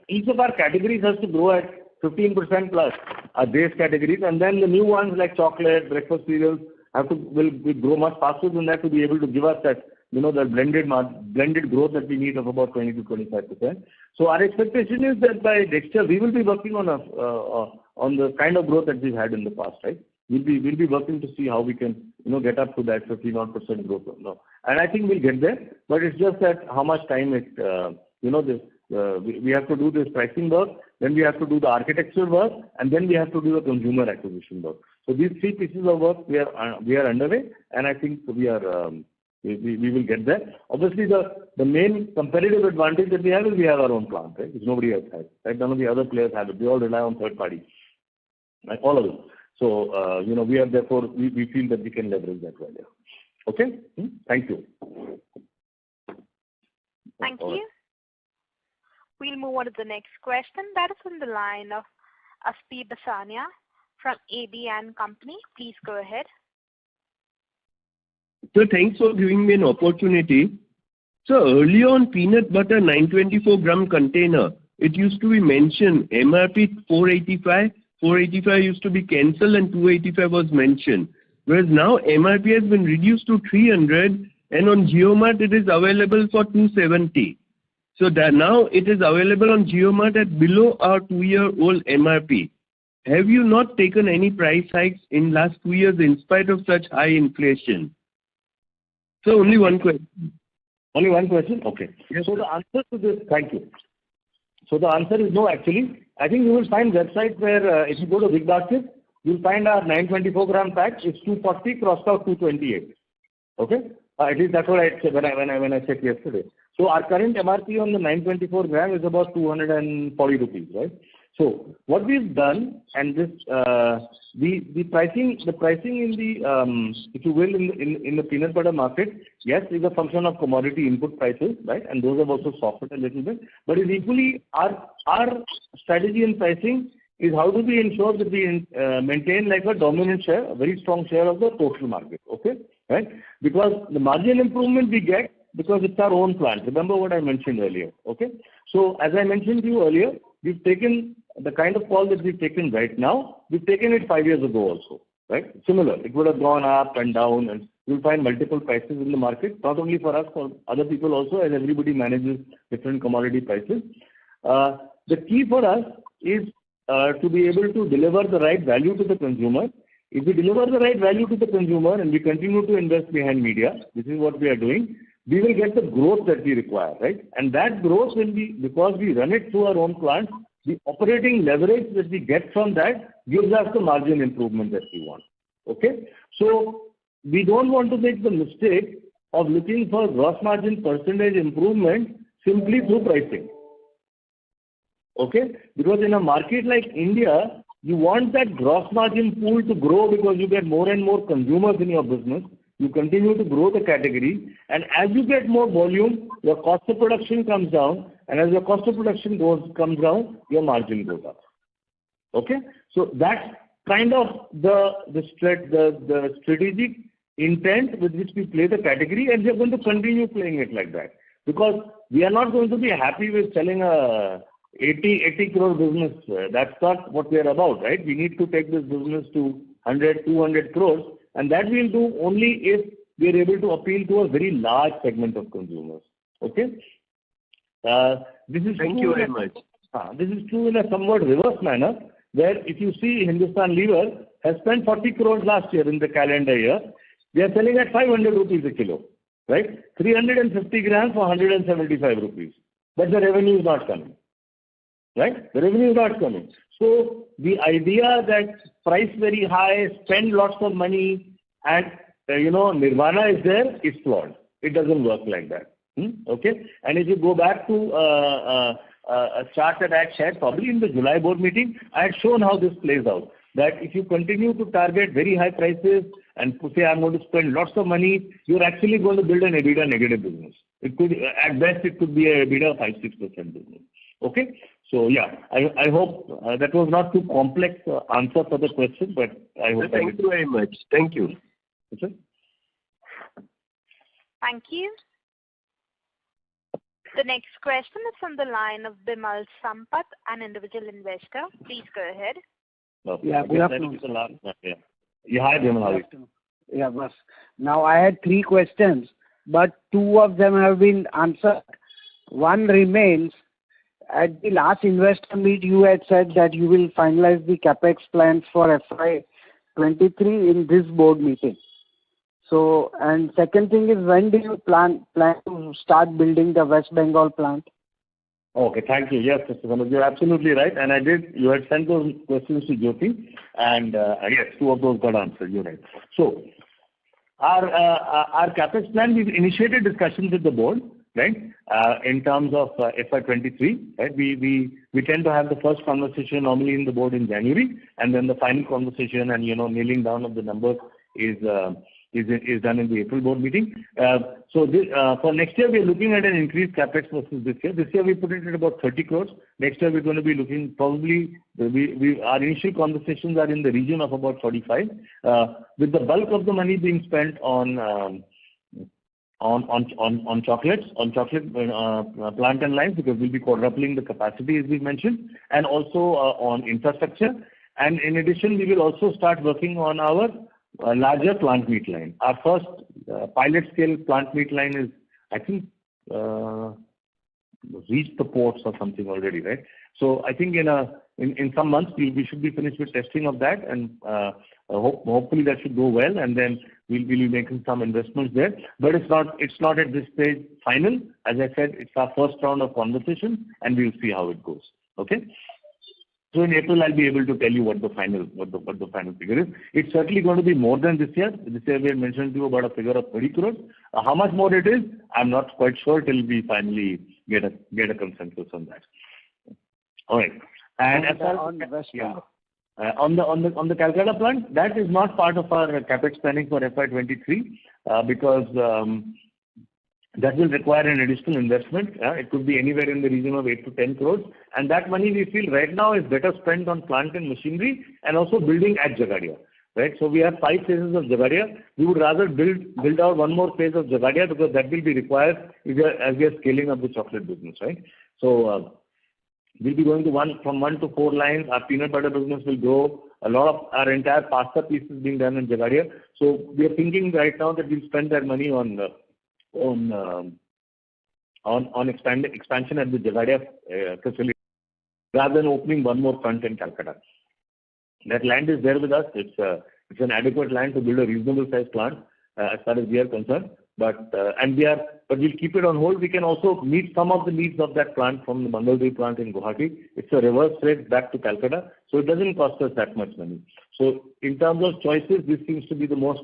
each of our categories has to grow at 15% plus our base categories, and then the new ones like chocolate, breakfast cereals will grow much faster than that to be able to give us that, the blended growth that we need of about 20 to 25%. So our expectation is that by next year we will be working on the kind of growth that we've had in the past, right? We'll be working to see how we can, get up to that 15% growth. And I think we'll get there, but it's just that how much time we have to do this pricing work, then we have to do the architectural work, and then we have to do the consumer acquisition work. So these three pieces of work we are underway, and I think we will get there. Obviously, the main competitive advantage that we have is we have our own plant, right? Which nobody else has. Right? None of the other players have it. They all rely on third parties, like all of them. So we are therefore we feel that we can leverage that value. Okay. Thank you. Thank you. We'll move on to the next question. That is on the line of Aspi Basania from AB & Company. Please go ahead. So thanks for giving me an opportunity. So earlier on peanut butter 924-gram container, it used to be mentioned MRP 485. 485 used to be cancelled and 285 was mentioned. Whereas now MRP has been reduced to 300 and on JioMart it is available for 270. So that now it is available on JioMart at below our 2-year-old MRP. Have you not taken any price hikes in last 2 years in spite of such high inflation? So only one question. Only one question? Okay. Yes, so the answer to this, thank you. So the answer is no actually. I think you will find websites where if you go to Big Basket, you'll find our 924-gram pack. It's 240 crossed out 228. Okay? At least that's what I said when I checked yesterday. So our current MRP on the 924-gram is about 240 rupees, right? So what we've done, and this the pricing in the if you will in the peanut butter market, yes, is a function of commodity input prices, right? And those have also softened a little bit. But it's equally our strategy in pricing is how do we ensure that we maintain like a dominant share, a very strong share of the total market, okay? Right? Because the margin improvement we get because it's our own plant. Remember what I mentioned earlier, okay? So as I mentioned to you earlier, we've taken the kind of call that we've taken right now, we've taken it 5 years ago also, right? Similar. It would have gone up and down, and you'll find multiple prices in the market, not only for us, for other people also, as everybody manages different commodity prices. The key for us is to be able to deliver the right value to the consumer. If we deliver the right value to the consumer and we continue to invest behind media, this is what we are doing, we will get the growth that we require, right? And that growth will be, because we run it through our own plant, the operating leverage that we get from that gives us the margin improvement that we want, okay? So we don't want to make the mistake of looking for gross margin percentage improvement simply through pricing, okay? Because in a market like India, you want that gross margin pool to grow because you get more and more consumers in your business. You continue to grow the category, and as you get more volume, your cost of production comes down, and as your cost of production comes down, your margin goes up. Okay? So that's kind of the strategic intent with which we play the category, and we are going to continue playing it like that. Because we are not going to be happy with selling a 80 crore business. That's not what we are about, right? We need to take this business to 100, 200 crores. And that we'll do only if we are able to appeal to a very large segment of consumers. Okay? This is Thank you very much. This is true in a somewhat reverse manner, where if you see Hindustan Lever has spent 40 crores last year in the calendar year, they are selling at 500 rupees a kilo, right? 350 grams for 175 rupees. But the revenue is not coming, right? The revenue is not coming. So the idea that price very high, spend lots of money, and nirvana is there is flawed. It doesn't work like that. Okay? And if you go back to a chart that I had shared probably in the July board meeting, I had shown how this plays out. That if you continue to target very high prices and say I'm going to spend lots of money, you're actually going to build an EBITDA negative business. It could, at best, it could be a EBITDA 5-6% business. Okay? So yeah, I hope that was not too complex answer for the question, but I hope. Thank you very much. Thank you. That's it. Thank you. The next question is from the line of Bimal Sampath, an individual investor. Please go ahead. Okay. Yeah, good afternoon. Yeah, hi, Bimal. How are you? Yeah, boss. Now I had 3 questions, but 2 of them have been answered. One remains. At the last investor meet, you had said that you will finalize the capex plans for FY23 in this board meeting. So, and second thing is, when do you plan to start building the West Bengal plant? Okay, thank you. Yes, Mr. Sampath, you're absolutely right. And you had sent those questions to Jyoti, and yes, 2 of those got answered. You're right. So, our capex plan, we've initiated discussions with the board, right? In terms of FY23, right? We tend to have the first conversation normally in the board in January, and then the final conversation and nailing down of the numbers is done in the April board meeting. So this, for next year, we are looking at an increased capex versus this year. This year we put it at about 30 crores. Next year we're going to be looking probably, our initial conversations are in the region of about 45, with the bulk of the money being spent on chocolate plant and lines, because we'll be quadrupling the capacity as we mentioned, and also on infrastructure. And in addition, we will also start working on our larger plant meat line. Our first pilot scale plant meat line is, I think, reached the ports or something already, right? So I think in some months we should be finished with testing of that, and hopefully that should go well, and then we'll be making some investments there. But it's not at this stage final. As I said, it's our first round of conversation, and we'll see how it goes. Okay. So in April, I'll be able to tell you what the final figure is. It's certainly going to be more than this year. This year we had mentioned to you about a figure of 30 crores. How much more it is, I'm not quite sure till we finally get a consensus on that. All right. And as far as on the Calcutta plant, that is not part of our capex planning for FY23 because that will require an additional investment. It could be anywhere in the region of 8 to 10 crores. And that money we feel right now is better spent on plant and machinery and also building at Jagadia. Right? So we have 5 phases of Jagadia. We would rather build out one more phase of Jagadia because that will be required as we are scaling up the chocolate business. Right? So we'll be going from 1 to 4 lines. Our peanut butter business will grow. A lot of our entire pasta piece is being done in Jagadia. So we are thinking right now that we'll spend that money on expansion at the Jagadia facility rather than opening one more front in Calcutta. That land is there with us. It's an adequate land to build a reasonable sized plant as far as we are concerned. But we'll keep it on hold. We can also meet some of the needs of that plant from the Mangalore plant in Guwahati. It's a reverse freight back to Calcutta, so it doesn't cost us that much money. So in terms of choices, this seems to be the most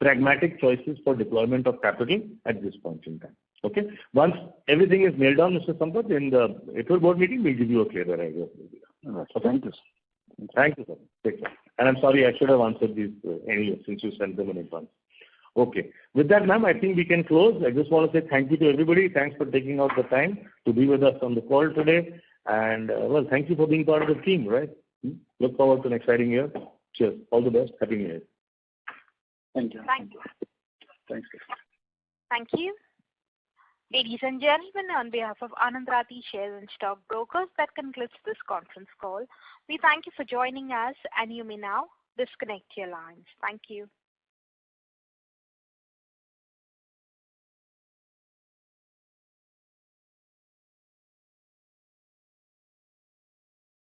pragmatic choices for deployment of capital at this point in time. Okay. Once everything is nailed down, Mr. Sampath, in the April board meeting, we'll give you a clearer idea. Okay. Thank you. Thank you, sir. Take care. And I'm sorry, I should have answered these anyway since you sent them in advance. Okay. With that, ma'am, I think we can close. I just want to say thank you to everybody. Thanks for taking out the time to be with us on the call today. And well, thank you for being part of the team, right? Look forward to an exciting year. Cheers. All the best. Happy New Year. Thank you. Thank you. Thanks. Thank you. Ladies and gentlemen, on behalf of Anand Rathi Shares and Stock Brokers, that concludes this conference call. We thank you for joining us, and you may now disconnect your lines. Thank you.